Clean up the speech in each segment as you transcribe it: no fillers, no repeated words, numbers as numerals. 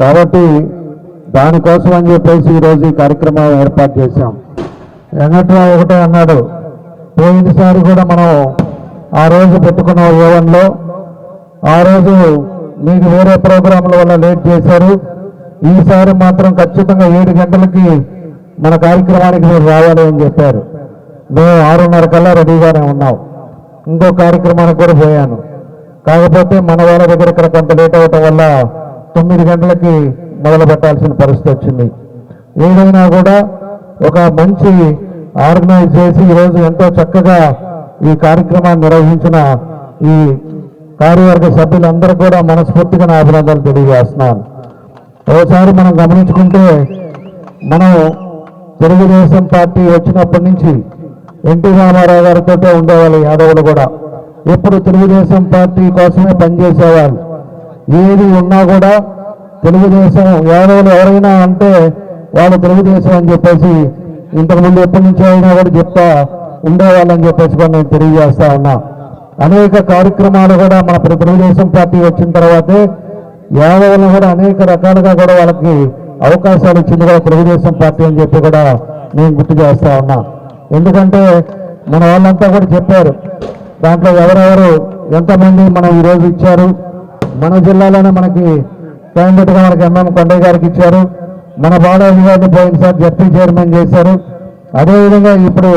కాబట్టి దానికోసం అని చెప్పేసి ఈరోజు ఈ కార్యక్రమం ఏర్పాటు చేశాం. వెంకట్రావు ఒకటే అన్నాడు, పోయినసారి కూడా మనం ఆ రోజు పెట్టుకున్న ఏవన్లో ఆ రోజు మీకు వేరే ప్రోగ్రాంల వల్ల లేట్ చేశారు, ఈసారి మాత్రం ఖచ్చితంగా 7 గంటలకి మన కార్యక్రమానికి మీరు రావాలి అని చెప్పారు. మేము 6:30 కల్లా రెడీగానే ఉన్నాం. ఇంకో కార్యక్రమానికి కూడా పోయాను. కాకపోతే మన వాళ్ళ దగ్గర ఇక్కడ కొంత లేట్ అవటం వల్ల 9 గంటలకి మొదలు పెట్టాల్సిన పరిస్థితి వచ్చింది. ఏదైనా కూడా ఒక మంచి ఆర్గనైజ్ చేసి ఈరోజు ఎంతో చక్కగా ఈ కార్యక్రమాన్ని నిర్వహించిన ఈ కార్యవర్గ సభ్యులందరూ కూడా మనస్ఫూర్తిగా నా అభినందనలు తెలియజేస్తున్నాను. ఒకసారి మనం గమనించుకుంటే, మనం తెలుగుదేశం పార్టీ వచ్చినప్పటి నుంచి ఎన్టీ రామారావు గారితో ఉండేవాళ్ళు. యాదవులు కూడా ఎప్పుడు తెలుగుదేశం పార్టీ కోసమే పనిచేసేవాళ్ళు. ఏది ఉన్నా కూడా తెలుగుదేశం యాదవులు ఎవరైనా అంటే వాళ్ళు తెలుగుదేశం అని చెప్పేసి ఇంతకుముందు ఎప్పటి నుంచి అయినా కూడా చెప్తా ఉండేవాళ్ళని చెప్పేసి కూడా నేను తెలియజేస్తా ఉన్నా. అనేక కార్యక్రమాలు కూడా మన తెలుగుదేశం పార్టీ వచ్చిన తర్వాతే యాదవులను కూడా అనేక రకాలుగా కూడా వాళ్ళకి అవకాశాలు ఇచ్చింది కూడా తెలుగుదేశం పార్టీ అని చెప్పి కూడా నేను గుర్తు చేస్తా ఉన్నా. ఎందుకంటే మన వాళ్ళంతా కూడా చెప్పారు, దాంట్లో ఎవరెవరు ఎంతమంది మనం ఈరోజు ఇచ్చారు. మన జిల్లాలోనే మనకి క్యాండిడేట్గా మనకి ఎంఎం కొండయ్య గారికి ఇచ్చారు. మన బాలాజీ గారిని పోయినసారి జడ్పీ చైర్మన్ చేశారు. అదేవిధంగా ఇప్పుడు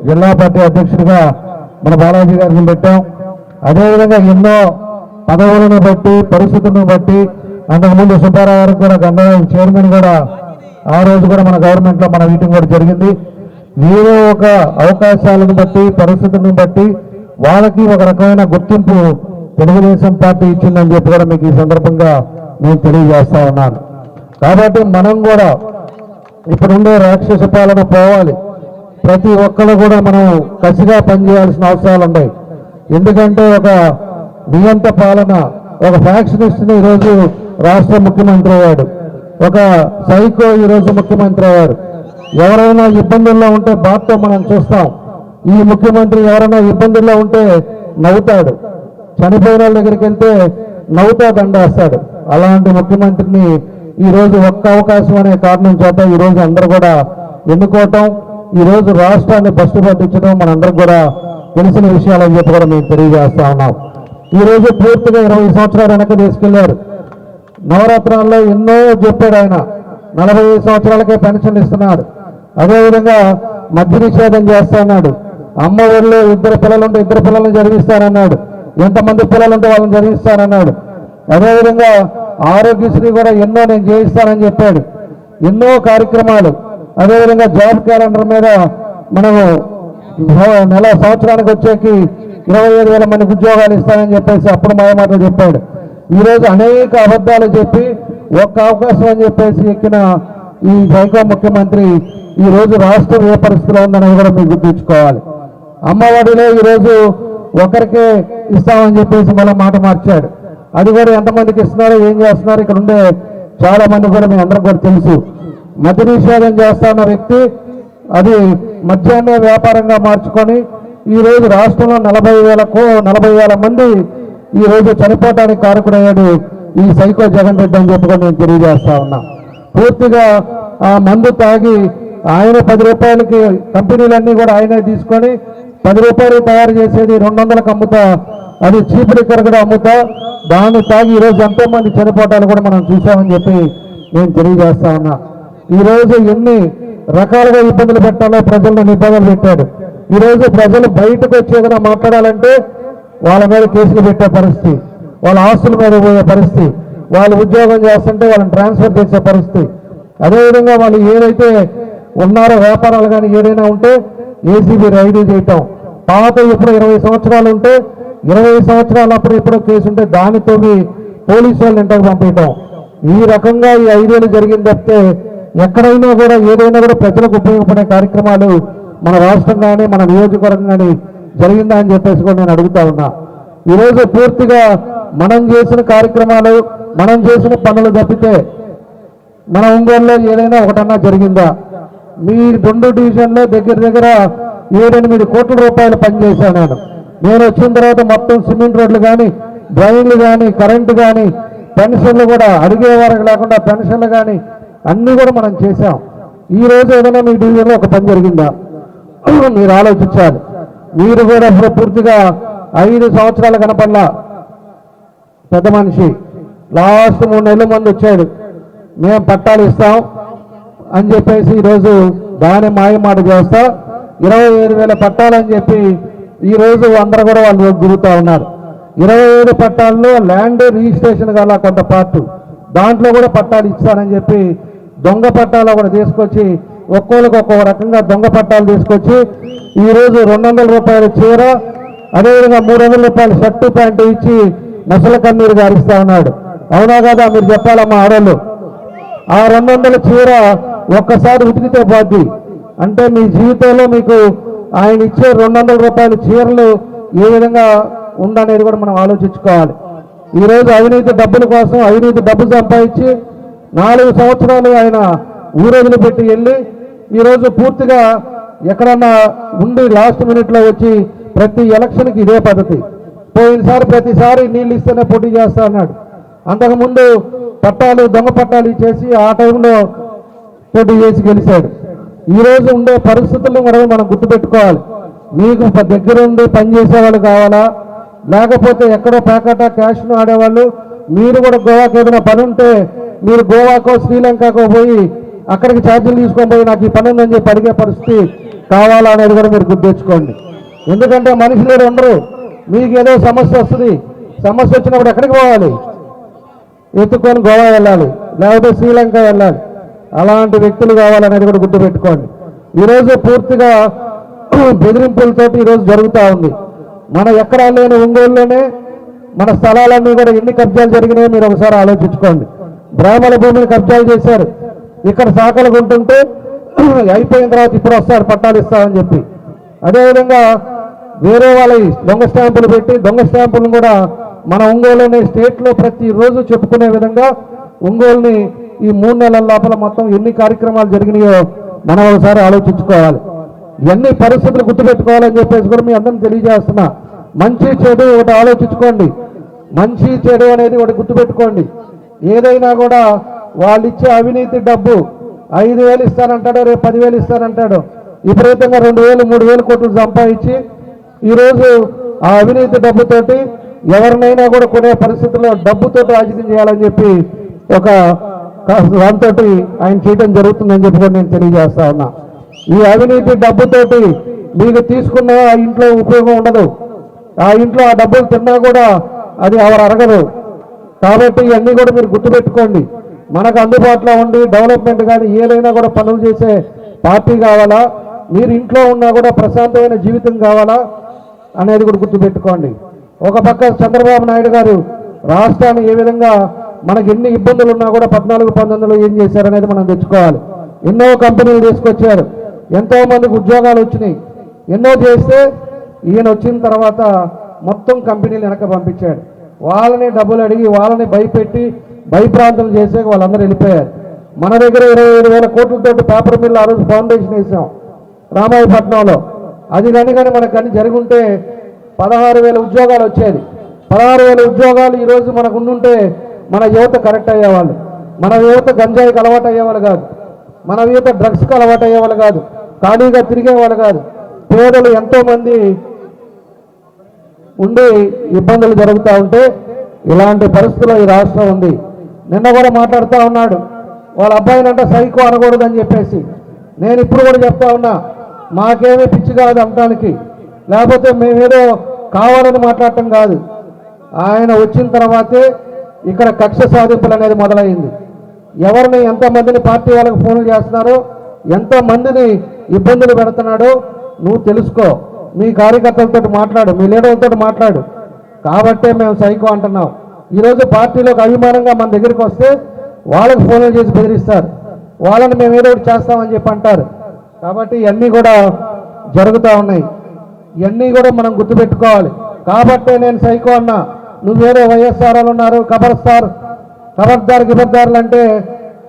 జిల్లా పార్టీ అధ్యక్షుడిగా మన బాలాజీ గారిని పెట్టాం. అదేవిధంగా ఎన్నో పదవులను బట్టి పరిస్థితులను బట్టి అంతకుముందు సుబ్బారావు గారికి కూడా గంధం చైర్మన్ కూడా ఆ రోజు కూడా మన గవర్నమెంట్లో మన మీటింగ్ కూడా జరిగింది. ఏదో ఒక అవకాశాలను బట్టి పరిస్థితులను బట్టి వాళ్ళకి ఒక రకమైన గుర్తింపు తెలుగుదేశం పార్టీ ఇచ్చిందని చెప్పి కూడా మీకు ఈ సందర్భంగా నేను తెలియజేస్తా ఉన్నాను. కాబట్టి మనం కూడా ఇప్పుడుండే రాక్షస పాలన పోవాలి. ప్రతి ఒక్కరు కూడా మనం కసిగా పనిచేయాల్సిన అవసరాలు ఉన్నాయి. ఎందుకంటే ఒక నియంత పాలన, ఒక ఫ్యాక్షనిస్ట్ని ఈరోజు రాష్ట్ర ముఖ్యమంత్రి అయ్యాడు, ఒక సైకో ఈరోజు ముఖ్యమంత్రి అయ్యారు. ఎవరైనా ఇబ్బందుల్లో ఉంటే బాధతో మనం చూస్తాం. ఈ ముఖ్యమంత్రి ఎవరైనా ఇబ్బందుల్లో ఉంటే నవ్వుతాడు, చనిపోయిన వాళ్ళ దగ్గరికి వెళ్తే నవ్వుతా దండేస్తాడు. అలాంటి ముఖ్యమంత్రిని ఈరోజు ఒక్క అవకాశం అనే కారణం చేత ఈరోజు అందరూ కూడా ఎన్నుకోవటం, ఈరోజు రాష్ట్రాన్ని బస్టు పట్టించడం మనందరికి కూడా తెలిసిన విషయాలని చెప్పి కూడా మేము తెలియజేస్తా ఉన్నాం. ఈరోజు పూర్తిగా 20 సంవత్సరాలు వెనక్కి తీసుకెళ్లారు. నవరత్నాల్లో ఎన్నో చెప్పాడు ఆయన. 45 సంవత్సరాలకే పెన్షన్ ఇస్తున్నాడు. అదేవిధంగా మద్య నిషేధం చేస్తాన్నాడు. అమ్మ ఊళ్ళో 2 పిల్లలుంటే 2 పిల్లలను చదివిస్తానన్నాడు. ఎంతమంది పిల్లలుంటే వాళ్ళని చదివిస్తానన్నాడు. అదేవిధంగా ఆరోగ్యశ్రీ కూడా ఎన్నో నేను చేయిస్తానని చెప్పాడు. ఎన్నో కార్యక్రమాలు. అదేవిధంగా జాబ్ క్యాలెండర్ మీద మనము నెల సంవత్సరానికి వచ్చేకి 25,000 మందికి ఉద్యోగాలు ఇస్తానని చెప్పేసి అప్పుడు మాయమాటలు చెప్పాడు. ఈరోజు అనేక అబద్ధాలు చెప్పి ఒక్క అవకాశం అని చెప్పేసి ఎక్కిన ఈ సైకో ముఖ్యమంత్రి ఈరోజు రాష్ట్రం ఏ పరిస్థితిలో ఉందనేది కూడా మీరు గుర్తుంచుకోవాలి. అమ్మఒడిలో ఈరోజు ఒకరికే ఇస్తామని చెప్పేసి మళ్ళీ మాట మార్చాడు. అది కూడా ఎంతమందికి ఇస్తున్నారో ఏం చేస్తున్నారో ఇక్కడ ఉండే చాలా మంది కూడా మీ అందరికి కూడా తెలుసు. మద్య నిషేధం చేస్తున్న వ్యక్తి అది మద్యాన్నే వ్యాపారంగా మార్చుకొని ఈరోజు రాష్ట్రంలో 40,000 మంది ఈరోజు చనిపోవటానికి కారకుడయ్యాడు ఈ సైకో జగన్ రెడ్డి అని చెప్పి నేను తెలియజేస్తా ఉన్నా. పూర్తిగా ఆ మందు తాగి ఆయన 10 రూపాయలకి కంపెనీలన్నీ కూడా ఆయనే తీసుకొని 10 రూపాయలు తయారు చేసేది 200లకు అమ్ముతా, అది చీప్ లిక్కర్ కూడా అమ్ముతా, దాన్ని తాగి ఈరోజు ఎంతో మంది చనిపోవటాలు కూడా మనం చూసామని చెప్పి నేను తెలియజేస్తా ఉన్నా. ఈరోజు ఎన్ని రకాలుగా ఇబ్బందులు పెట్టాలో ప్రజలను ఇబ్బందులు పెట్టాడు. ఈరోజు ప్రజలు బయటకు వచ్చి ఏదైనా మాట్లాడాలంటే వాళ్ళ మీద కేసులు పెట్టే పరిస్థితి, వాళ్ళ ఆస్తుల మీద పోయే పరిస్థితి, వాళ్ళు ఉద్యోగం చేస్తుంటే వాళ్ళని ట్రాన్స్ఫర్ చేసే పరిస్థితి. అదేవిధంగా వాళ్ళు ఏదైతే ఉన్నారో వ్యాపారాలు కానీ ఏదైనా ఉంటే ఏసీబీ రైడ్ చేయటం, పాత ఇప్పుడు 20 సంవత్సరాలు ఉంటే 20 సంవత్సరాలు అప్పుడు ఎప్పుడో కేసు ఉంటే దానితో పోలీసు వాళ్ళని ఇంటికి పంపించడం. ఈ రకంగా ఈ 5 ఏళ్ళు జరిగింది తప్పితే ఎక్కడైనా కూడా ఏదైనా కూడా ప్రజలకు ఉపయోగపడే కార్యక్రమాలు మన రాష్ట్రం కానీ మన నియోజకవర్గం కానీ జరిగిందా అని చెప్పేసి కూడా నేను అడుగుతా ఉన్నా. ఈరోజు పూర్తిగా మనం చేసిన కార్యక్రమాలు మనం చేసిన పనులు తప్పితే మన ఒంగోలులో ఏదైనా ఒకటన్నా జరిగిందా? మీ 2 డివిజన్లో దగ్గర 7-8 కోట్ల రూపాయలు పనిచేశాను నేను వచ్చిన తర్వాత. మొత్తం సిమెంట్ రోడ్లు కానీ డ్రైన్లు కానీ కరెంటు కానీ పెన్షన్లు కూడా అడిగే వారికి లేకుండా పెన్షన్లు కానీ అన్నీ కూడా మనం చేశాం. ఈరోజు ఏదైనా మీ డివిజన్లో ఒక పని జరిగిందా మీరు ఆలోచించాలి. మీరు కూడా పూర్తిగా 5 సంవత్సరాలు కనపడలా పెద్ద మనిషి లాస్ట్ 3 నెలల ముందు వచ్చాడు, మేము పట్టాలు ఇస్తాం అని చెప్పేసి ఈరోజు దాని మాయమాట చేస్తా 25,000 పట్టాలని చెప్పి ఈరోజు అందరూ కూడా వాళ్ళు తిరుగుతూ ఉన్నారు. 25 పట్టాల్లో ల్యాండ్ రిజిస్ట్రేషన్ గల కొంత పార్ట్ దాంట్లో కూడా పట్టాలు ఇస్తానని చెప్పి దొంగ పట్టాలు కూడా తీసుకొచ్చి ఒక్కొక్కరికి ఒక్కొక్క రకంగా దొంగ పట్టాలు తీసుకొచ్చి ఈరోజు 200 రూపాయల చీర అదేవిధంగా 300 రూపాయల షర్టు ప్యాంటు ఇచ్చి నసల కన్నీరు గారిస్తా ఉన్నాడు. అవునా కదా? మీరు చెప్పాలమ్మా ఆడోళ్ళు. ఆ 200 చీర ఒక్కసారి ఉతికితే పోద్ది. అంటే మీ జీవితంలో మీకు ఆయన ఇచ్చే 200 రూపాయల చీరలు ఏ విధంగా ఉందనేది కూడా మనం ఆలోచించుకోవాలి. ఈరోజు అవినీతి డబ్బుల కోసం అవినీతి డబ్బు సంపాదించి 4 సంవత్సరాలు ఆయన ఊరొదిలి పెట్టి వెళ్ళి ఈరోజు పూర్తిగా ఎక్కడన్నా ఉండి లాస్ట్ మినిట్లో వచ్చి ప్రతి ఎలక్షన్కి ఇదే పద్ధతి. పోయినసారి ప్రతిసారి నీళ్ళు ఇస్తేనే పోటీ చేస్తా అన్నాడు. అంతకుముందు పట్టాలు దొంగ పట్టాలు ఇచ్చేసి ఆ టైంలో పోటీ చేసి గెలిచాడు. ఈరోజు ఉండే పరిస్థితులను మనం గుర్తుపెట్టుకోవాలి. మీకు దగ్గరుండి పనిచేసేవాళ్ళు కావాలా, లేకపోతే ఎక్కడో ప్యాకెట క్యాష్ను ఆడేవాళ్ళు. మీరు కూడా గోవాకి ఏదైనా పని ఉంటే మీరు గోవాకో శ్రీలంకకో పోయి అక్కడికి ఛార్జీలు తీసుకొని పోయి నాకు ఈ పని ఉందని చెప్పి అడిగే పరిస్థితి కావాలా అనేది కూడా మీరు గుర్తించుకోండి. ఎందుకంటే మనుషులు ఉండరు. మీకు ఏదో సమస్య వస్తుంది, సమస్య వచ్చినప్పుడు ఎక్కడికి పోవాలి? ఎత్తుకొని గోవా వెళ్ళాలి, లేకపోతే శ్రీలంక వెళ్ళాలి. అలాంటి వ్యక్తులు కావాలనేది కూడా గుర్తుపెట్టుకోండి. ఈరోజు పూర్తిగా బెదిరింపులతోటి ఈరోజు జరుగుతూ ఉంది. మన ఎక్కడా లేని ఒంగోలులోనే మన స్థలాలన్నీ కూడా ఎన్ని కబ్జాలు జరిగినాయో మీరు ఒకసారి ఆలోచించుకోండి. బ్రాహ్మణ భూమిని కబ్జాలు చేశారు. ఇక్కడ శాఖలు కొంటుంటే అయిపోయిన తర్వాత ఇప్పుడు వస్తారు పట్టాలు ఇస్తామని చెప్పి. అదేవిధంగా వేరే వాళ్ళ దొంగ స్టాంపులు పెట్టి దొంగ స్టాంపులను కూడా మన ఒంగోలుని స్టేట్లో ప్రతిరోజు చెప్పుకునే విధంగా ఒంగోలుని ఈ 3 నెలల లోపల మొత్తం ఎన్ని కార్యక్రమాలు జరిగినాయో మనం ఒకసారి ఆలోచించుకోవాలి. ఎన్ని పరిస్థితులు గుర్తుపెట్టుకోవాలని చెప్పేసి కూడా మీ అందరిని తెలియజేస్తున్నా. మంచి చెడు ఒకటి ఆలోచించుకోండి. మంచి చెడు అనేది ఒకటి గుర్తుపెట్టుకోండి. ఏదైనా కూడా వాళ్ళు ఇచ్చే అవినీతి డబ్బు 5,000 ఇస్తానంటాడు, రేపు 10,000 ఇస్తానంటాడు. విపరీతంగా 2,000, 3,000 కోట్లు సంపాదించి ఈరోజు ఆ అవినీతి డబ్బుతోటి ఎవరినైనా కూడా కొనే పరిస్థితుల్లో డబ్బుతో రాజకీయం చేయాలని చెప్పి ఒక దాంతో ఆయన చేయడం జరుగుతుందని చెప్పి కూడా నేను తెలియజేస్తా ఉన్నా. ఈ అవినీతి డబ్బుతోటి మీకు తీసుకున్న ఆ ఇంట్లో ఉపయోగం ఉండదు. ఆ ఇంట్లో ఆ డబ్బులు తిన్నా కూడా అది ఎవరు అరగదు. కాబట్టి ఇవన్నీ కూడా మీరు గుర్తుపెట్టుకోండి. మనకు అందుబాటులో ఉండి డెవలప్మెంట్ కానీ ఏదైనా కూడా పనులు చేసే పార్టీ కావాలా, మీరు ఇంట్లో ఉన్నా కూడా ప్రశాంతమైన జీవితం కావాలా అనేది కూడా గుర్తుపెట్టుకోండి. ఒక పక్క చంద్రబాబు నాయుడు గారు రాష్ట్రాన్ని ఏ విధంగా మనకి ఎన్ని ఇబ్బందులు ఉన్నా కూడా 14-19లో ఏం చేశారనేది మనం తెచ్చుకోవాలి. ఎన్నో కంపెనీలు తీసుకొచ్చారు, ఎంతో మందికి ఉద్యోగాలు వచ్చినాయి. ఎన్నో చేస్తే ఈయన వచ్చిన తర్వాత మొత్తం కంపెనీలు వెనక పంపించాడు. వాళ్ళని డబ్బులు అడిగి వాళ్ళని భయపెట్టి భయప్రాంతం చేసే వాళ్ళందరూ వెళ్ళిపోయారు. మన దగ్గర 25,000 కోట్లతోటి పేపర్ మిల్ ఆ రోజు ఫౌండేషన్ వేసాం రామాయపట్నంలో. అది కానీ మనకు కానీ జరిగి ఉంటే 16,000 ఉద్యోగాలు వచ్చేది. 16,000 ఉద్యోగాలు ఈరోజు మనకు ఉండుంటే మన యువత కరెక్ట్ అయ్యేవాళ్ళు. మన యువత గంజాయికి అలవాటు అయ్యేవాళ్ళు కాదు, మన యువత డ్రగ్స్కి అలవాటు అయ్యేవాళ్ళు కాదు, ఖాళీగా తిరిగేవాళ్ళు కాదు. పేదలు ఎంతోమంది ఉండి ఇబ్బందులు జరుగుతూ ఉంటే ఇలాంటి పరిస్థితుల్లో ఈ రాష్ట్రం ఉంది. నిన్న కూడా మాట్లాడుతూ ఉన్నాడు, వాళ్ళ అబ్బాయినంటే సైకో అనకూడదని చెప్పేసి. నేను ఇప్పుడు కూడా చెప్తా ఉన్నా, మాకేమీ పిచ్చి కాదు అనడానికి, లేకపోతే మేమేదో కావాలని మాట్లాడటం కాదు. ఆయన వచ్చిన తర్వాతే ఇక్కడ కక్ష సాధింపులు అనేది మొదలైంది. ఎవరిని ఎంతమందిని పార్టీ వాళ్ళకి ఫోన్లు చేస్తున్నారో, ఎంతమందిని ఇబ్బందులు పెడుతున్నాడో నువ్వు తెలుసుకో. మీ కార్యకర్తలతో మాట్లాడు, మీ లీడర్లతో మాట్లాడు. కాబట్టే మేము సైకో అంటున్నాం. ఈరోజు పార్టీలోకి అభిమానంగా మన దగ్గరికి వస్తే వాళ్ళకి ఫోన్లు చేసి బెదిరిస్తారు, వాళ్ళని మేము ఏదో ఒకటి చేస్తామని చెప్పి అంటారు. కాబట్టి ఇవన్నీ కూడా జరుగుతూ ఉన్నాయి. ఇవన్నీ కూడా మనం గుర్తుపెట్టుకోవాలి. కాబట్టే నేను సైకో అన్నా. నువ్వేదో వైఎస్ఆర్ వాళ్ళు ఉన్నారు, ఖబర్దార్ గిబర్దారులు అంటే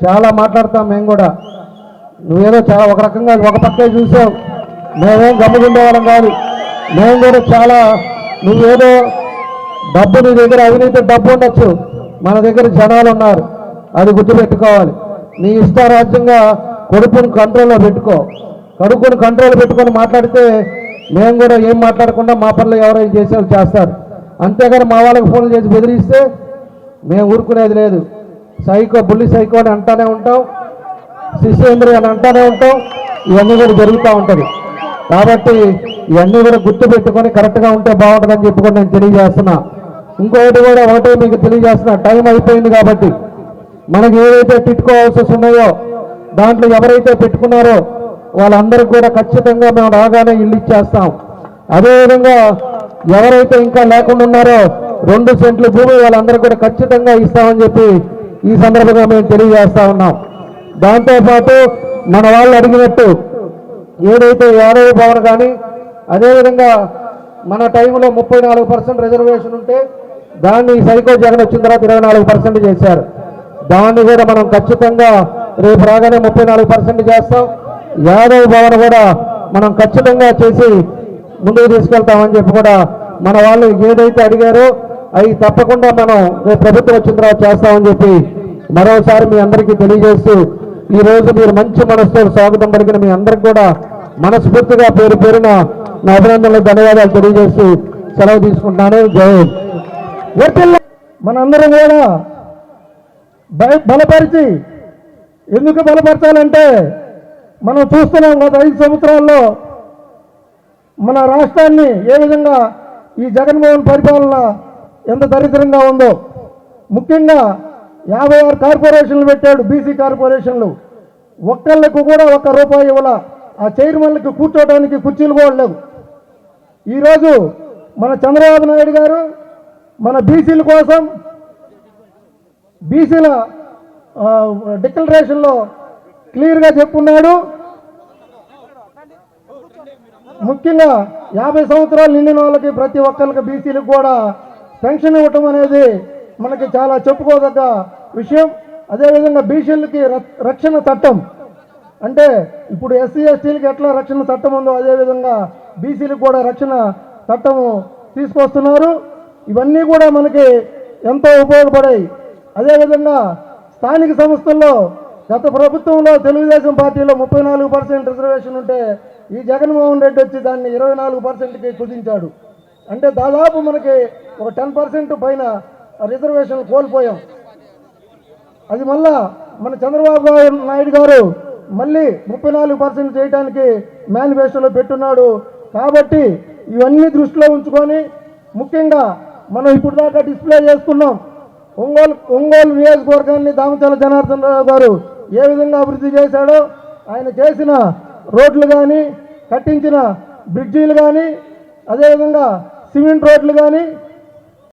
చాలా మాట్లాడతాం మేము కూడా. నువ్వేదో చాలా ఒక రకంగా ఒక పక్కే చూసావు, మేమేం గమ్ముకుండేవాళ్ళం కాదు. మేము కూడా చాలా నువ్వేదో డబ్బు నీ దగ్గర అవినీతి డబ్బు ఉండొచ్చు, మన దగ్గర జనాలు ఉన్నారు, అది గుర్తుపెట్టుకోవాలి. నీ ఇష్టారాజ్యంగా కొడుకుని కంట్రోల్లో పెట్టుకో. కొడుకుని కంట్రోల్ పెట్టుకొని మాట్లాడితే మేము కూడా ఏం మాట్లాడకుండా మా పనులు ఎవరైనా చేసేవాళ్ళు చేస్తారు. అంతేగాని మా వాళ్ళకి ఫోన్లు చేసి బెదిరిస్తే మేము ఊరుకునేది లేదు. సైకో బుల్లి సైకో అని అంటానే ఉంటాం, శిష్యేంద్రి అని అంటానే ఉంటాం. ఇవన్నీ కూడా జరుగుతూ ఉంటుంది. కాబట్టి ఇవన్నీ కూడా గుర్తు పెట్టుకొని కరెక్ట్గా ఉంటే బాగుంటుందని చెప్పుకొని నేను తెలియజేస్తున్నా. ఇంకొకటి కూడా ఒకటే మీకు తెలియజేస్తున్నా, టైం అయిపోయింది కాబట్టి మనకి ఏవైతే టిట్కో హౌసెస్ ఉన్నాయో దాంట్లో ఎవరైతే పెట్టుకున్నారో వాళ్ళందరికీ కూడా ఖచ్చితంగా మేము రాగానే ఇల్లు ఇచ్చేస్తాం. అదేవిధంగా ఎవరైతే ఇంకా లేకుండా ఉన్నారో 2 సెంట్ల భూమి వాళ్ళందరికీ కూడా ఖచ్చితంగా ఇస్తామని చెప్పి ఈ సందర్భంగా మేము తెలియజేస్తా ఉన్నాం. దాంతోపాటు మన వాళ్ళు అడిగినట్టు ఏదైతే యాదవ భవన్ కానీ అదేవిధంగా మన టైంలో 34% రిజర్వేషన్ ఉంటే దాన్ని సైకో జగన్ వచ్చిన తర్వాత 24% చేశారు. దాన్ని కూడా మనం ఖచ్చితంగా రేపు రాగానే 34% చేస్తాం. యాదవ భవన్ కూడా మనం ఖచ్చితంగా చేసి ముందుకు తీసుకెళ్తామని చెప్పి కూడా మన వాళ్ళు ఏదైతే అడిగారో అవి తప్పకుండా మనం రేపు ప్రభుత్వం వచ్చిన తర్వాత చేస్తామని చెప్పి మరోసారి మీ అందరికీ తెలియజేస్తూ ఈరోజు మీరు మంచి మనసుతో స్వాగతం పలికిన మీ అందరికి కూడా మనస్ఫూర్తిగా పేరు పేరున నా అభినందనలు ధన్యవాదాలు తెలియజేస్తూ సెలవు తీసుకుంటున్నాను. జై హింద్. మనందరం కూడా బలపరిచి, ఎందుకు బలపరచాలంటే మనం చూస్తున్నాం గత 5 సంవత్సరాల్లో మన రాష్ట్రాన్ని ఏ విధంగా ఈ జగన్మోహన్ పరిపాలన ఎంత దరిద్రంగా ఉందో. ముఖ్యంగా 56 కార్పొరేషన్లు పెట్టాడు, బీసీ కార్పొరేషన్లు. ఒక్కళ్ళకు కూడా ₹1 ఇవ్వాల. ఆ చైర్మన్లకి కూర్చోవడానికి కుర్చీలు కూడా లేవు. ఈరోజు మన చంద్రబాబు నాయుడు గారు మన బీసీల కోసం బీసీల డిక్లరేషన్లో క్లియర్గా చెప్పున్నాడు. ముఖ్యంగా 50 సంవత్సరాలు నిండిన వాళ్ళకి ప్రతి ఒక్కరికి బీసీలకు కూడా పెన్షన్ ఇవ్వటం అనేది మనకి చాలా చెప్పుకోదగ్గ విషయం. అదేవిధంగా బీసీలకి రక్షణ చట్టం, అంటే ఇప్పుడు ఎస్సీ ఎస్టీలకి ఎట్లా రక్షణ చట్టం ఉందో అదేవిధంగా బీసీలకు కూడా రక్షణ చట్టము తీసుకొస్తున్నారు. ఇవన్నీ కూడా మనకి ఎంతో ఉపయోగపడాయి. అదేవిధంగా స్థానిక సంస్థల్లో గత ప్రభుత్వంలో తెలుగుదేశం పార్టీలో 34% రిజర్వేషన్ ఉంటే ఈ జగన్మోహన్ రెడ్డి వచ్చి దాన్ని 24%కి కుదించాడు. అంటే దాదాపు మనకి ఒక 10% పైన రిజర్వేషన్లు కోల్పోయాం. అది మళ్ళా మన చంద్రబాబు నాయుడు గారు మళ్ళీ 34% చేయడానికి మేనిఫెస్టోలో పెట్టున్నాడు. కాబట్టి ఇవన్నీ దృష్టిలో ఉంచుకొని ముఖ్యంగా మనం ఇప్పుడు దాకా డిస్ప్లే చేసుకున్నాం. ఒంగోలు నియోజకవర్గాన్ని దామచల జనార్దన్ రావు గారు ఏ విధంగా అభివృద్ధి చేశాడో, ఆయన చేసిన రోడ్లు కానీ, కట్టించిన బ్రిడ్జీలు కానీ, అదేవిధంగా సిమెంట్ రోడ్లు కానీ,